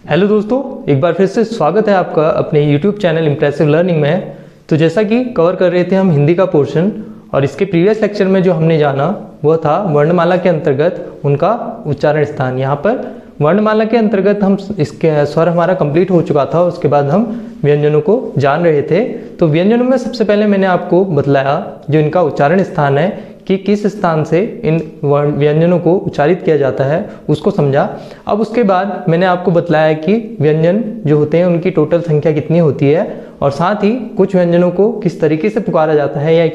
Hello दोस्तों, एक बार फिर से स्वागत है आपका अपने YouTube चैनल इम्प्रेसिव लर्निंग में। तो जैसा कि कवर कर रहे थे हम हिंदी का पोर्शन, और इसके प्रीवियस लेक्चर में जो हमने जाना वह था वर्णमाला के अंतर्गत उनका उच्चारण स्थान। यहाँ पर वर्णमाला के अंतर्गत हम इसके स्वर हमारा कंप्लीट हो चुका था, उसके बाद हम व्यंजनों को जान रहे थे। तो व्यंजनों में सबसे पहले मैंने आपको बतलाया जो इनका उच्चारण स्थान है कि किस स्थान से इन व्यंजनों को उच्चारित किया जाता है, उसको समझा। अब उसके बाद मैंने आपको बतलाया कि व्यंजन जो होते हैं उनकी टोटल संख्या कितनी होती है, और साथ ही कुछ व्यंजनों को किस तरीके से पुकारा जाता है या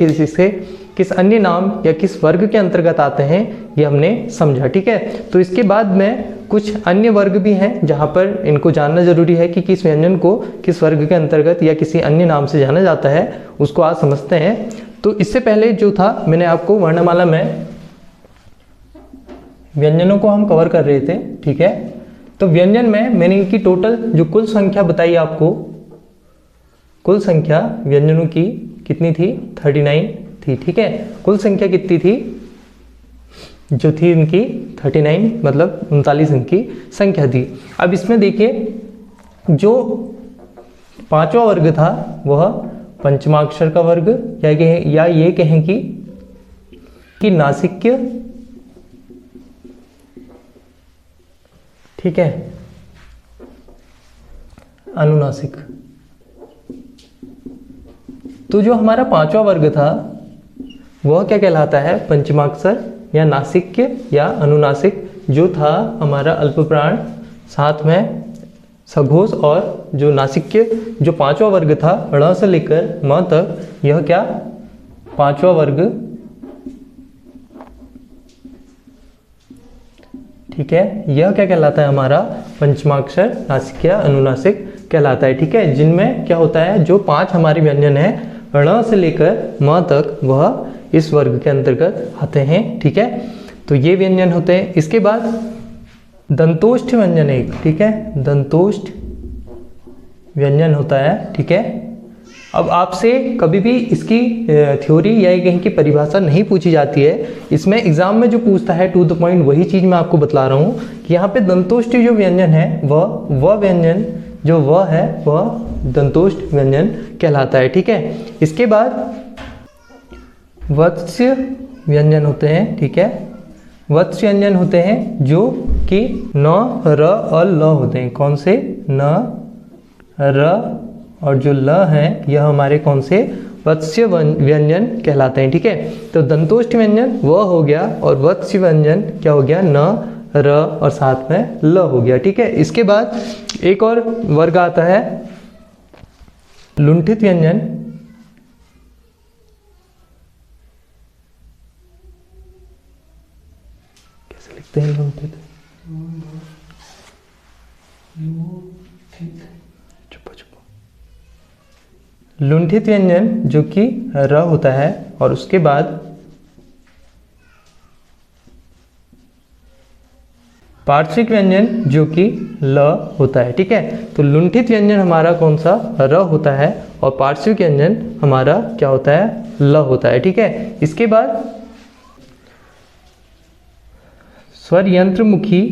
किस अन्य नाम या किस वर्ग के अंतर्गत आते हैं, ये हमने समझा। ठीक है, तो इसके बाद में कुछ अन्य वर्ग भी हैं जहाँ पर इनको जानना जरूरी है कि किस व्यंजन को किस वर्ग के अंतर्गत या किसी अन्य नाम से जाना जाता है, उसको आज समझते हैं। तो इससे पहले जो था मैंने आपको वर्णमाला में व्यंजनों को हम कवर कर रहे थे। ठीक है, तो व्यंजन में मैंने इनकी टोटल जो कुल संख्या बताई आपको, कुल संख्या व्यंजनों की कितनी थी? 39 थी। ठीक है, कुल संख्या कितनी थी जो थी इनकी? 39, मतलब 39 इनकी संख्या थी। अब इसमें देखिए जो पांचवा वर्ग था वह पंचमाक्षर का वर्ग, या ये कहें कि नासिक्य। ठीक है, अनुनासिक। तो जो हमारा पांचवा वर्ग था वह क्या कहलाता है? पंचमाक्षर या नासिक्य या अनुनासिक, जो था हमारा अल्पप्राण, साथ में सघोष, और जो नासिक्य जो पांचवा वर्ग था ण से लेकर म तक, यह क्या पांचवा वर्ग। ठीक है, यह क्या कहलाता है? हमारा पंचमाक्षर नासिक्य अनुनासिक कहलाता है। ठीक है, जिनमें क्या होता है, जो पांच हमारे व्यंजन है ण से लेकर म तक, वह इस वर्ग के अंतर्गत आते हैं। ठीक है, तो ये व्यंजन होते हैं। इसके बाद दंतोष्ठ व्यंजन एक, ठीक है, दंतोष्ठ व्यंजन होता है। ठीक है, अब आपसे कभी भी इसकी थ्योरी या कहीं की परिभाषा नहीं पूछी जाती है। इसमें एग्जाम में जो पूछता है टू द पॉइंट, वही चीज मैं आपको बतला रहा हूँ कि यहाँ पे दंतोष्ठ जो व्यंजन है वह व्यंजन जो वह है वह दंतोष्ठ व्यंजन कहलाता है। ठीक है, इसके बाद वत्स्य व्यंजन होते हैं। ठीक है, वत्स्य व्यंजन होते हैं जो कि न, र और ल होते हैं। कौन से? न, र और जो ल है यह हमारे कौन से? वत्स्य व्यंजन कहलाते हैं। ठीक है, तो दंतोष्ठ व्यंजन वह हो गया, और वत्स्य व्यंजन क्या हो गया? न, र और साथ में ल हो गया। ठीक है, इसके बाद एक और वर्ग आता है लुंठित व्यंजन। कैसे लिखते हैं लुंठित? लुंठित व्यंजन जो कि र होता है, और उसके बाद पार्श्विक व्यंजन जो कि ल होता है। ठीक है, तो लुंठित व्यंजन हमारा कौन सा? र होता है, और पार्श्विक व्यंजन हमारा क्या होता है? ल होता है। ठीक है, इसके बाद स्वर यंत्रमुखी,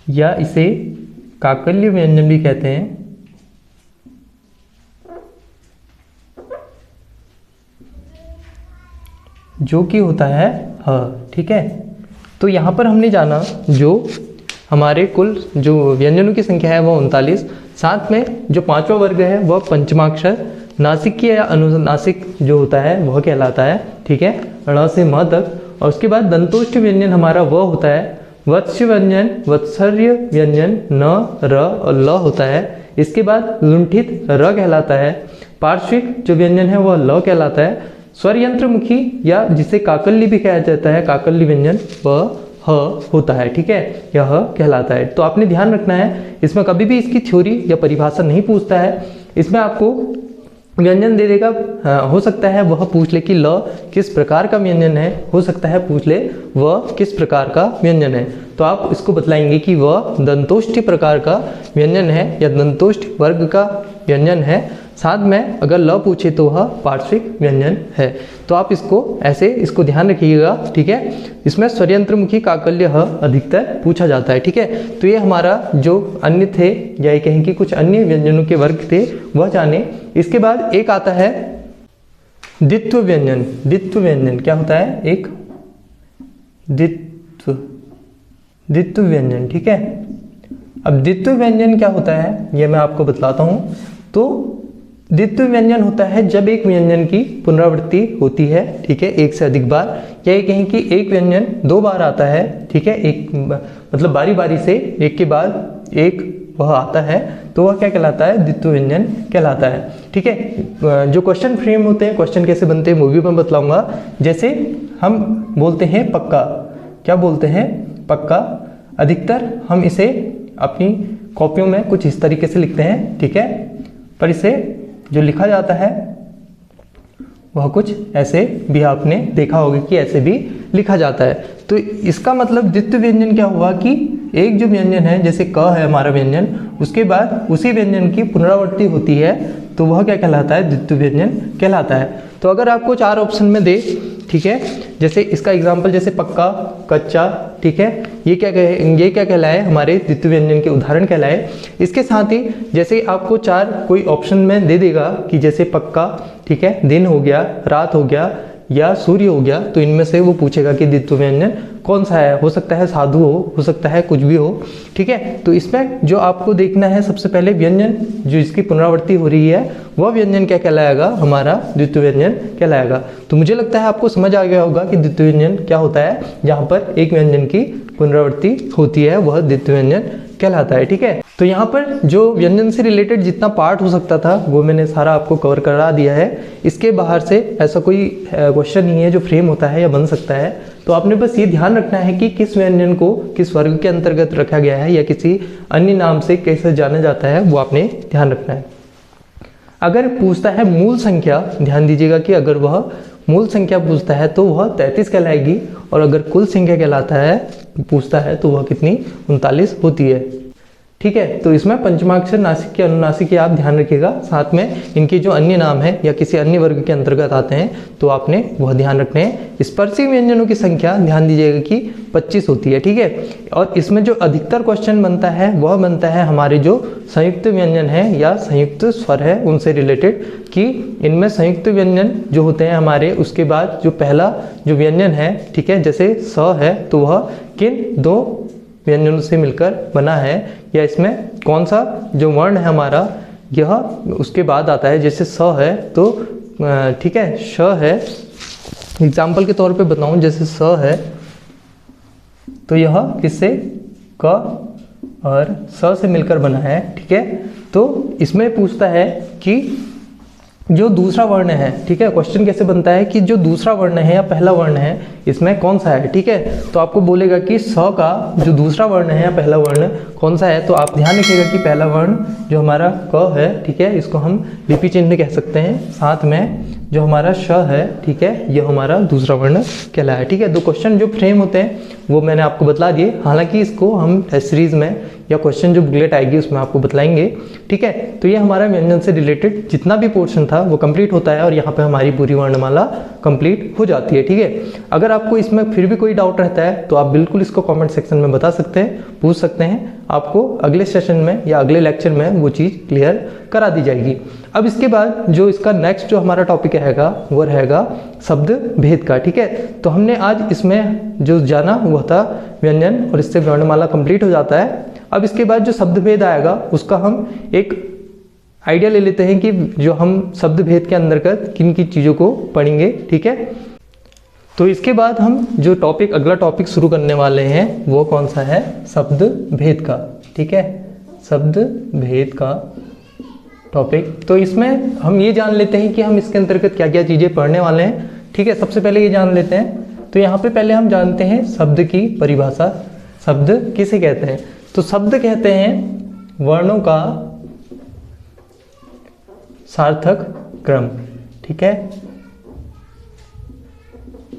या इसे काकल्य व्यंजन भी कहते हैं। जो कि होता है ह। ठीक है, तो यहाँ पर हमने जाना जो हमारे कुल जो व्यंजनों की संख्या है वह 39, साथ में जो पांचवा वर्ग है वह पंचमाक्षर नासिक्य या अनुनासिक जो होता है वह कहलाता है। ठीक है, ण से म तक। और उसके बाद दंतोष्ठ व्यंजन हमारा वह होता है वत्स्य व्यंजन, वत्सर्य व्यंजन न, र और ल होता है। इसके बाद लुंठित र कहलाता है। पार्श्विक जो व्यंजन है वह ल कहलाता है। स्वर यंत्रमुखी या जिसे काकल्य भी कहा जाता है, काकल्य व्यंजन, वह ह होता है। ठीक है, यह कहलाता है। तो आपने ध्यान रखना है, इसमें कभी भी इसकी थ्योरी या परिभाषा नहीं पूछता है। इसमें आपको व्यंजन दे देगा, हो सकता है वह पूछ ले कि ल किस प्रकार का व्यंजन है, हो सकता है पूछ ले वह किस प्रकार का व्यंजन है। तो आप इसको बतलाएंगे कि वह दंतोष्ठ प्रकार का व्यंजन है या दंतोष्ठ वर्ग का व्यंजन है। साथ में अगर ल पूछे तो वह पार्श्विक व्यंजन है। तो आप इसको ध्यान रखिएगा, ठीक है। इसमें स्वरयंत्रमुखी काकल्य ह अधिकतर पूछा जाता है, ठीक है। तो ये हमारा जो अन्य थे या ये कहें कि कुछ अन्य व्यंजनों के वर्ग थे वह जाने। इसके बाद एक आता है द्वित्व व्यंजन। द्वित्व व्यंजन क्या होता है? एक द्वित्व व्यंजन, ठीक है। अब द्वित्व व्यंजन क्या होता है ये मैं आपको बतलाता हूँ। तो द्वित्व व्यंजन होता है जब एक व्यंजन की पुनरावृत्ति होती है, ठीक है, एक से अधिक बार, या ये कहें कि एक व्यंजन 2 बार आता है, ठीक है, एक मतलब बारी बारी से एक के बाद एक वह आता है, तो वह क्या कहलाता है? द्वित्व व्यंजन कहलाता है, ठीक है। जो क्वेश्चन फ्रेम होते हैं, क्वेश्चन कैसे बनते हैं वो भी मैं बतलाऊंगा। जैसे हम बोलते हैं पक्का, क्या बोलते हैं? पक्का। अधिकतर हम इसे अपनी कॉपियों में कुछ इस तरीके से लिखते हैं, ठीक है, पर इसे जो लिखा जाता है वह कुछ ऐसे भी आपने देखा होगा कि ऐसे भी लिखा जाता है। तो इसका मतलब द्वित्व व्यंजन क्या हुआ कि एक जो व्यंजन है, जैसे क है हमारा व्यंजन, उसके बाद उसी व्यंजन की पुनरावृत्ति होती है, तो वह क्या कहलाता है? द्वित्व व्यंजन कहलाता है। तो अगर आपको 4 ऑप्शन में दे, ठीक है, जैसे इसका एग्जाम्पल जैसे पक्का, कच्चा, ठीक है, ये क्या कहलाए? हमारे द्वित्व व्यंजन के उदाहरण कहलाए। इसके साथ ही जैसे आपको 4 कोई ऑप्शन में दे देगा कि जैसे पक्का, ठीक है, दिन हो गया, रात हो गया या सूर्य हो गया, तो इनमें से वो पूछेगा कि द्वित्व व्यंजन कौन सा है। हो सकता है साधु हो सकता है कुछ भी हो, ठीक है। तो इसमें जो आपको देखना है सबसे पहले व्यंजन जो इसकी पुनरावृत्ति हो रही है वह व्यंजन क्या कहलाएगा? हमारा द्वित्व व्यंजन कहलाएगा। तो मुझे लगता है आपको समझ आ गया होगा कि द्वित्व व्यंजन क्या होता है। जहाँ पर एक व्यंजन की पुनरावृत्ति होती है वह द्वित्व व्यंजन कहलाता है, ठीक है। तो यहाँ पर जो व्यंजन से रिलेटेड जितना पार्ट हो सकता था वो मैंने सारा आपको कवर करा दिया है। इसके बाहर से ऐसा कोई क्वेश्चन नहीं है जो फ्रेम होता है या बन सकता है। तो आपने बस ये ध्यान रखना है कि किस व्यंजन को किस वर्ग के अंतर्गत रखा गया है या किसी अन्य नाम से कैसे जाना जाता है वो आपने ध्यान रखना है। अगर पूछता है मूल संख्या, ध्यान दीजिएगा कि अगर वह मूल संख्या पूछता है तो वह 33 कहलाएगी, और अगर कुल संख्या कहलाता है पूछता है तो वह कितनी? 39 होती है, ठीक है। तो इसमें पंचमाक्षर, नासिक, अनुनासिक आप ध्यान रखिएगा। साथ में इनके जो अन्य नाम है या किसी अन्य वर्ग के अंतर्गत आते हैं तो आपने वह ध्यान रखने हैं। स्पर्शी व्यंजनों की संख्या ध्यान दीजिएगा कि 25 होती है, ठीक है। और इसमें जो अधिकतर क्वेश्चन बनता है वह बनता है हमारे जो संयुक्त व्यंजन है या संयुक्त स्वर है उनसे रिलेटेड, कि इनमें संयुक्त व्यंजन जो होते हैं हमारे, उसके बाद जो पहला जो व्यंजन है, ठीक है, जैसे स है तो वह किन 2 व्यंजनों से मिलकर बना है, या इसमें कौन सा जो वर्ण है हमारा यह उसके बाद आता है। जैसे स है तो ठीक है, श है, एग्जाम्पल के तौर पे बताऊं, जैसे स है तो यह किससे? क और स से मिलकर बना है, ठीक है। तो इसमें पूछता है कि जो दूसरा वर्ण है, ठीक है, क्वेश्चन कैसे बनता है कि जो दूसरा वर्ण है या पहला वर्ण है इसमें कौन सा है, ठीक है। तो आपको बोलेगा कि स का जो दूसरा वर्ण है या पहला वर्ण कौन सा है। तो आप ध्यान रखिएगा कि पहला वर्ण जो हमारा क है, ठीक है, इसको हम लिपि चिन्ह कह सकते हैं। साथ में जो हमारा श है, ठीक है, यह हमारा दूसरा वर्ण कहलाया, ठीक है। 2 क्वेश्चन जो फ्रेम होते हैं वो मैंने आपको बतला दिए। हालांकि इसको हम टेस्ट सीरीज में या क्वेश्चन जो बुकलेट आएगी उसमें आपको बतलाएंगे, ठीक है। तो ये हमारा व्यंजन से रिलेटेड जितना भी पोर्शन था वो कंप्लीट होता है और यहाँ पे हमारी पूरी वर्णमाला कंप्लीट हो जाती है, ठीक है। अगर आपको इसमें फिर भी कोई डाउट रहता है तो आप बिल्कुल इसको कमेंट सेक्शन में बता सकते हैं, पूछ सकते हैं। आपको अगले सेशन में या अगले लेक्चर में वो चीज़ क्लियर करा दी जाएगी। अब इसके बाद जो इसका नेक्स्ट जो हमारा टॉपिक रहेगा वो रहेगा शब्द भेद का, ठीक है। तो हमने आज इसमें जो जाना वो था व्यंजन, और इससे वर्णमाला कंप्लीट हो जाता है। अब इसके बाद जो शब्द भेद आएगा उसका हम एक आइडिया ले लेते हैं कि जो हम शब्द भेद के अंतर्गत किन किन चीज़ों को पढ़ेंगे, ठीक है। तो इसके बाद हम जो अगला टॉपिक शुरू करने वाले हैं वो कौन सा है? शब्द भेद का, ठीक है, शब्द भेद का टॉपिक। तो इसमें हम ये जान लेते हैं कि हम इसके अंतर्गत क्या क्या चीज़ें पढ़ने वाले हैं, ठीक है। सबसे पहले ये जान लेते हैं। तो यहाँ पे पहले हम जानते हैं शब्द की परिभाषा। शब्द किसे कहते हैं? तो शब्द कहते हैं वर्णों का सार्थक क्रम, ठीक है।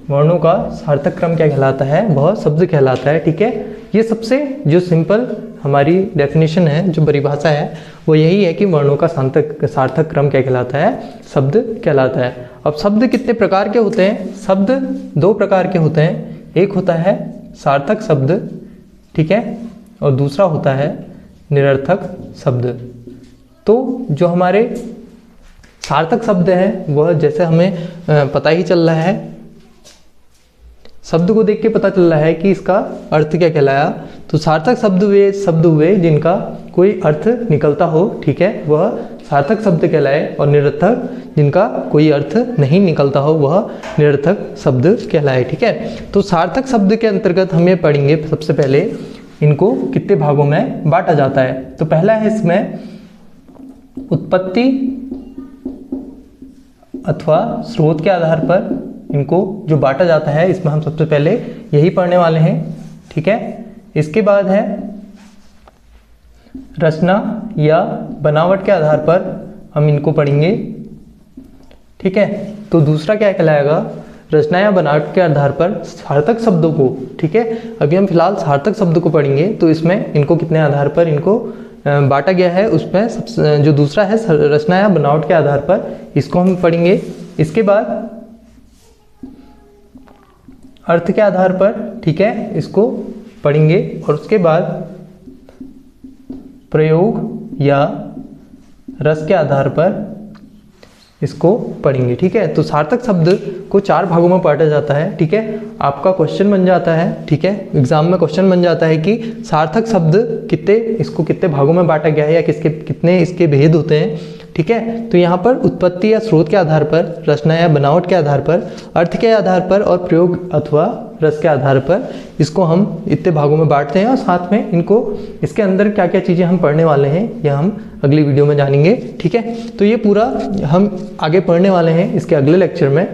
वर्णों का सार्थक क्रम क्या कहलाता है? वह शब्द कहलाता है, ठीक है। ये सबसे जो सिंपल हमारी डेफिनेशन है, जो परिभाषा है वो यही है कि वर्णों का सार्थक क्रम क्या कहलाता है, शब्द कहलाता है। अब शब्द कितने प्रकार के होते हैं, शब्द दो प्रकार के होते हैं, एक होता है सार्थक शब्द, ठीक है, और दूसरा होता है निरर्थक शब्द। तो जो हमारे सार्थक शब्द हैं वह जैसे हमें पता ही चल रहा है, शब्द को देख के पता चल रहा है कि इसका अर्थ क्या कहलाया। तो सार्थक शब्द वे शब्द हुए जिनका कोई अर्थ निकलता हो, ठीक है, वह सार्थक शब्द कहलाए, और निरर्थक जिनका कोई अर्थ नहीं निकलता हो वह निरर्थक शब्द कहलाए, ठीक है। तो सार्थक शब्द के अंतर्गत हम ये पढ़ेंगे सबसे पहले इनको कितने भागों में बांटा जाता है। तो पहला है इसमें उत्पत्ति अथवा स्रोत के आधार पर इनको जो बांटा जाता है, इसमें हम सबसे पहले यही पढ़ने वाले हैं, ठीक है। इसके बाद है रचना या बनावट के आधार पर हम इनको पढ़ेंगे, ठीक है। तो दूसरा क्या कहलाएगा, रचना या बनावट के आधार पर सार्थक शब्दों को, ठीक है। अभी हम फिलहाल सार्थक शब्द को पढ़ेंगे, तो इसमें इनको कितने आधार पर इनको बांटा गया है, उसमें सबसे जो दूसरा है रचना या बनावट के आधार पर इसको हम पढ़ेंगे। इसके बाद अर्थ के आधार पर, ठीक है, इसको पढ़ेंगे, और उसके बाद प्रयोग या रस के आधार पर इसको पढ़ेंगे, ठीक है। तो सार्थक शब्द को 4 भागों में बांटा जाता है, ठीक है। आपका क्वेश्चन बन जाता है, ठीक है, एग्जाम में क्वेश्चन बन जाता है कि सार्थक शब्द इसको कितने भागों में बांटा गया है या कितने इसके भेद होते हैं, ठीक है। तो यहाँ पर उत्पत्ति या स्रोत के आधार पर, रचना या बनावट के आधार पर, अर्थ के आधार पर और प्रयोग अथवा रस के आधार पर इसको हम इतने भागों में बांटते हैं, और साथ में इनको इसके अंदर क्या क्या चीज़ें हम पढ़ने वाले हैं यह हम अगली वीडियो में जानेंगे, ठीक है। तो ये पूरा हम आगे पढ़ने वाले हैं इसके अगले लेक्चर में।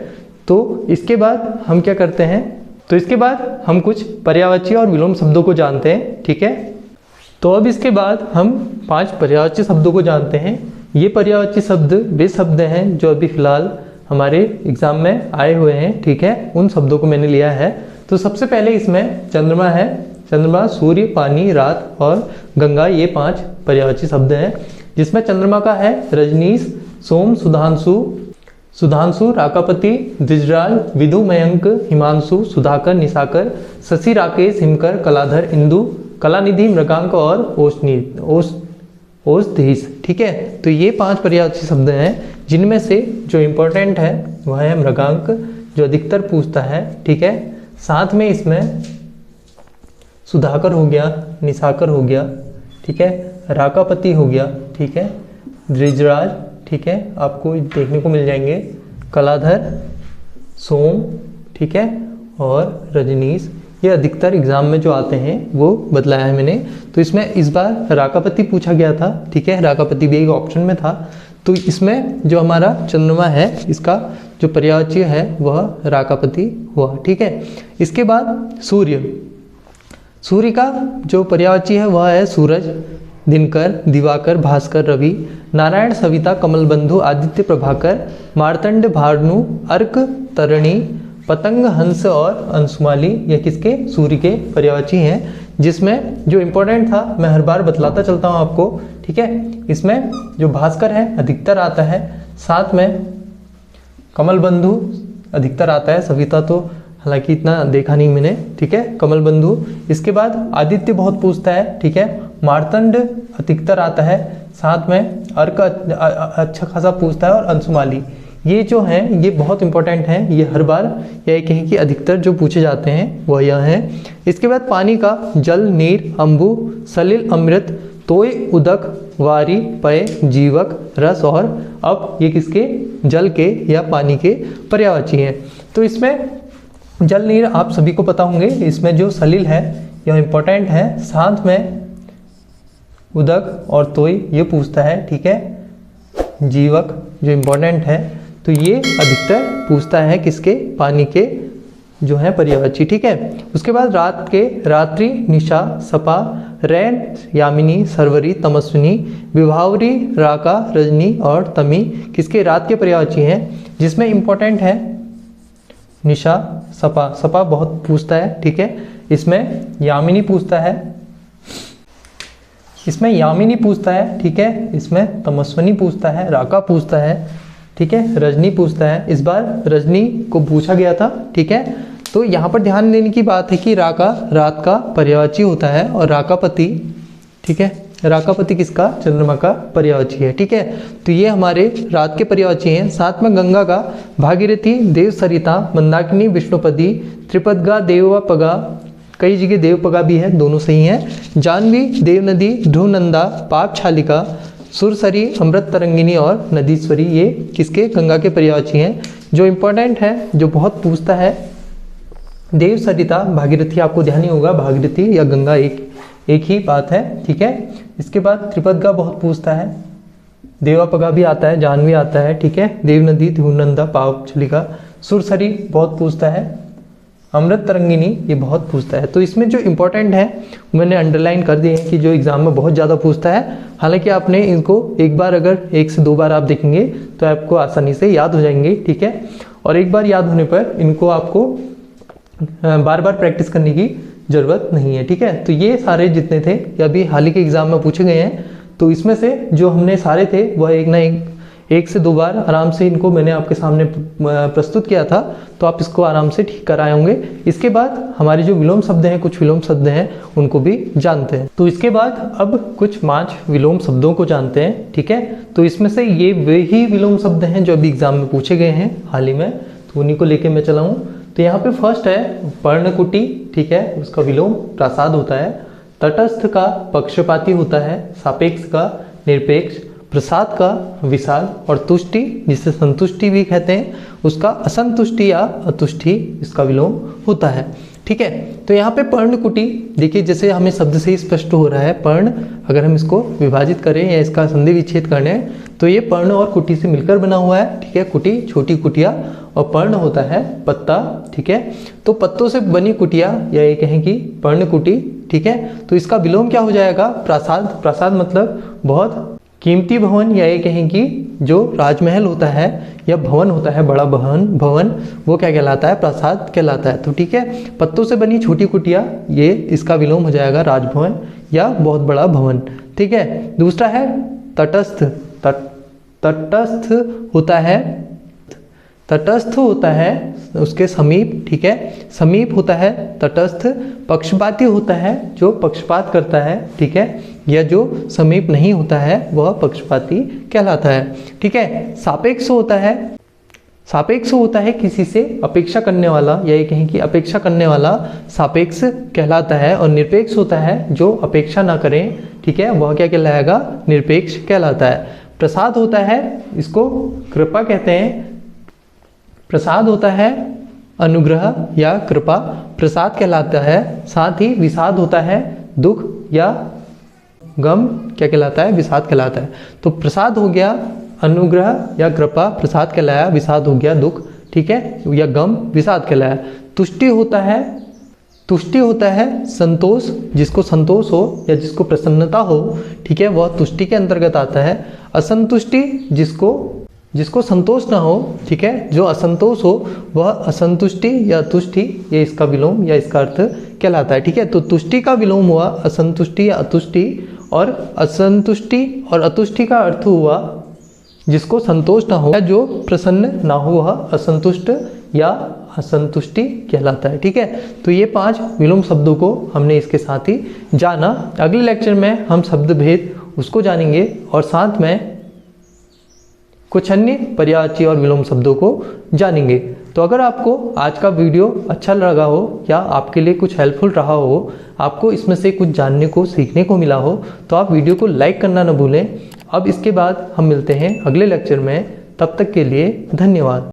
तो इसके बाद हम क्या करते हैं, तो इसके बाद हम कुछ पर्यायवाची और विलोम शब्दों को जानते हैं, ठीक है। तो अब इसके बाद हम 5 पर्यायवाची शब्दों को जानते हैं। ये पर्यायवाची शब्द वे शब्द हैं जो अभी फिलहाल हमारे एग्जाम में आए हुए हैं, ठीक है, उन शब्दों को मैंने लिया है। तो सबसे पहले इसमें चंद्रमा है, चंद्रमा, सूर्य, पानी, रात और गंगा, ये 5 पर्यायवाची शब्द हैं। जिसमें चंद्रमा का है रजनीश, सोम, सुधांशु, राकापति, द्विजराज, विधु, मयंक, हिमांशु, सुधाकर, निशाकर, शशि, राकेश, हिमकर, कलाधर, इंदु, कलानिधि, मृगांक और ओषधीश, ठीक है। तो ये 5 पर्यायवाची शब्द हैं, जिनमें से जो इम्पोर्टेंट है वह है मृगांक, जो अधिकतर पूछता है, ठीक है। साथ में इसमें सुधाकर हो गया, निशाकर हो गया, ठीक है, राकापति हो गया, ठीक है, द्विजराज, ठीक है, आपको देखने को मिल जाएंगे, कलाधर, सोम, ठीक है, और रजनीश, ये अधिकतर एग्जाम में जो आते हैं वो बतलाया है मैंने। तो इसमें इस बार राकापति पूछा गया था, ठीक है, राकापति भी एक ऑप्शन में था। तो इसमें जो हमारा चंद्रमा है इसका जो पर्यायवाची है वह राकापति हुआ, ठीक है। इसके बाद सूर्य का जो पर्यायवाची है वह है सूरज, दिनकर, दिवाकर, भास्कर, रवि, नारायण, सविता, कमलबंधु, आदित्य, प्रभाकर, मार्तंड, भानु, अर्क, तरणी, पतंग, हंस और अंशुमाली, ये किसके, सूर्य के पर्यायवाची हैं। जिसमें जो इम्पोर्टेंट था मैं हर बार बतलाता चलता हूँ आपको, ठीक है। इसमें जो भास्कर है अधिकतर आता है, साथ में कमलबंधु अधिकतर आता है, सविता तो हालांकि इतना देखा नहीं मैंने, ठीक है, कमलबंधु। इसके बाद आदित्य बहुत पूछता है, ठीक है, मार्तंड अधिकतर आता है, साथ में अर्क अच्छा खासा पूछता है, और अंशुमाली, ये जो हैं ये बहुत इंपॉर्टेंट हैं, ये हर बार यह कहें कि अधिकतर जो पूछे जाते हैं वह यह हैं। इसके बाद पानी का जल, नीर, अम्बु, सलिल, अमृत, तोय, उदक, वारी, पय, जीवक, रस और अप, ये किसके, जल के या पानी के पर्यायवाची हैं। तो इसमें जल, नीर आप सभी को पता होंगे, इसमें जो सलिल है यह इम्पोर्टेंट है, साथ में उदक और तोय ये पूछता है, ठीक है, जीवक जो इम्पोर्टेंट है। तो ये अधिकतर पूछता है किसके, पानी के जो है पर्यायवाची, ठीक है। उसके बाद रात के रात्रि, निशा, सपा, रैन, यामिनी, सरवरी, तमस्विनी, विभावरी, राका, रजनी और तमी किसके, रात के पर्यायवाची हैं। जिसमें इम्पोर्टेंट है निशा, सपा बहुत पूछता है, ठीक है। इसमें यामिनी पूछता है, इसमें यामिनी पूछता है, ठीक है, इसमें तमस्विनी पूछता है, राका पूछता है, ठीक है, रजनी पूछता है। इस बार रजनी को पूछा गया था, ठीक है। तो यहाँ पर ध्यान देने की बात है कि राका रात का पर्यायवाची होता है और राकापति, ठीक है, राकापति किसका, चंद्रमा का पर्यायवाची है, ठीक है। तो ये हमारे रात के पर्यायवाची हैं। साथ में गंगा का भागीरथी, देव सरिता, मंदाकिनी, विष्णुपदी, त्रिपदगा, देवपगा, कई जगह देवपगा भी है, दोनों सही हैं। जानवी, देवनदी, ध्रुवनंदा, पापछालिका, सुरसरी, अमृत तरंगिनी और नदीश्वरी, ये किसके, गंगा के पर्यायवाची हैं। जो इम्पोर्टेंट है, जो बहुत पूछता है, देव सरिता, भागीरथी आपको ध्यान ही होगा, भागीरथी या गंगा एक ही बात है, ठीक है। इसके बाद त्रिपदगा बहुत पूछता है, देवापगा भी आता है, जानवी आता है, ठीक है, देवनदी, ध्रुवनंदा, पापछालिका, सुरसरी बहुत पूछता है, अमृत तरंगिनी ये बहुत पूछता है। तो इसमें जो इम्पोर्टेंट है मैंने अंडरलाइन कर दिए हैं कि जो एग्जाम में बहुत ज़्यादा पूछता है। हालांकि आपने इनको एक बार, अगर 1 से 2 बार आप देखेंगे तो आपको आसानी से याद हो जाएंगे, ठीक है। और एक बार याद होने पर इनको आपको बार बार प्रैक्टिस करने की ज़रूरत नहीं है, ठीक है। तो ये सारे जितने थे ये अभी हाल ही के एग्ज़ाम में पूछे गए हैं। तो इसमें से जो हमने सारे थे वह एक से 2 बार आराम से इनको मैंने आपके सामने प्रस्तुत किया था, तो आप इसको आराम से ठीक कर आए होंगे। इसके बाद हमारे जो विलोम शब्द हैं, कुछ विलोम शब्द हैं, उनको भी जानते हैं। तो इसके बाद अब कुछ 5 विलोम शब्दों को जानते हैं, ठीक है। तो इसमें से ये वही विलोम शब्द हैं जो अभी एग्जाम में पूछे गए हैं हाल ही में, तो उन्हीं को लेके मैं चला हूँ। तो यहाँ पे फर्स्ट है पर्णकुटी, ठीक है, उसका विलोम प्रासाद होता है। तटस्थ का पक्षपाती होता है, सापेक्ष का निरपेक्ष, प्रसाद का विशाल, और तुष्टि जिसे संतुष्टि भी कहते हैं उसका असंतुष्टि या अतुष्टि इसका विलोम होता है, ठीक है। तो यहाँ पे पर्णकुटी देखिए, जैसे हमें शब्द से ही स्पष्ट हो रहा है, पर्ण अगर हम इसको विभाजित करें या इसका संधि विच्छेद करें तो ये पर्ण और कुटी से मिलकर बना हुआ है, ठीक है। कुटी छोटी कुटिया और पर्ण होता है पत्ता, ठीक है। तो पत्तों से बनी कुटिया या ये कहें कि पर्णकुटी, ठीक है। तो इसका विलोम क्या हो जाएगा, प्रासाद। प्रासाद मतलब बहुत कीमती भवन, या ये कहें कि जो राजमहल होता है या भवन होता है, बड़ा भवन वो क्या कहलाता है, प्रासाद कहलाता है। तो ठीक है, पत्तों से बनी छोटी कुटिया, ये इसका विलोम हो जाएगा राजभवन या बहुत बड़ा भवन, ठीक है। दूसरा है तटस्थ। तटस्थ होता है, तटस्थ होता है उसके समीप, ठीक है, समीप होता है तटस्थ। पक्षपाती होता है जो पक्षपात करता है, ठीक है, या जो समीप नहीं होता है वह पक्षपाती कहलाता है, ठीक है। सापेक्ष होता है, सापेक्ष होता है किसी से अपेक्षा करने वाला, या ये कहें कि अपेक्षा करने वाला सापेक्ष कहलाता है। और निरपेक्ष होता है जो अपेक्षा ना करें, ठीक है, वह क्या कहलाएगा, निरपेक्ष कहलाता है। प्रसाद होता है, इसको कृपा कहते हैं। प्रसाद होता है अनुग्रह या कृपा, प्रसाद कहलाता है। साथ ही विषाद होता है दुख या गम, क्या कहलाता है, विषाद कहलाता है। तो प्रसाद हो गया अनुग्रह या कृपा, प्रसाद कहलाया, विषाद हो गया दुख, ठीक है, या गम, विषाद कहलाया। तुष्टि होता है, तुष्टि होता है संतोष, जिसको संतोष हो या जिसको प्रसन्नता हो, ठीक है, वह तुष्टि के अंतर्गत आता है। असंतुष्टि जिसको संतोष ना हो, ठीक है, जो असंतोष हो वह असंतुष्टि या तुष्टि, ये इसका विलोम या इसका अर्थ कहलाता है, ठीक है। तो तुष्टि का विलोम हुआ असंतुष्टि या अतुष्टि, और असंतुष्टि और अतुष्टि का अर्थ हुआ जिसको संतोष ना हो या जो प्रसन्न ना हो वह असंतुष्ट या असंतुष्टि कहलाता है, ठीक है। तो ये 5 विलोम शब्दों को हमने इसके साथ ही जाना। अगले लेक्चर में हम शब्द भेद उसको जानेंगे और साथ में कुछ अन्य पर्यायवाची और विलोम शब्दों को जानेंगे। तो अगर आपको आज का वीडियो अच्छा लगा हो या आपके लिए कुछ हेल्पफुल रहा हो, आपको इसमें से कुछ जानने को सीखने को मिला हो, तो आप वीडियो को लाइक करना न भूलें। अब इसके बाद हम मिलते हैं अगले लेक्चर में, तब तक के लिए धन्यवाद।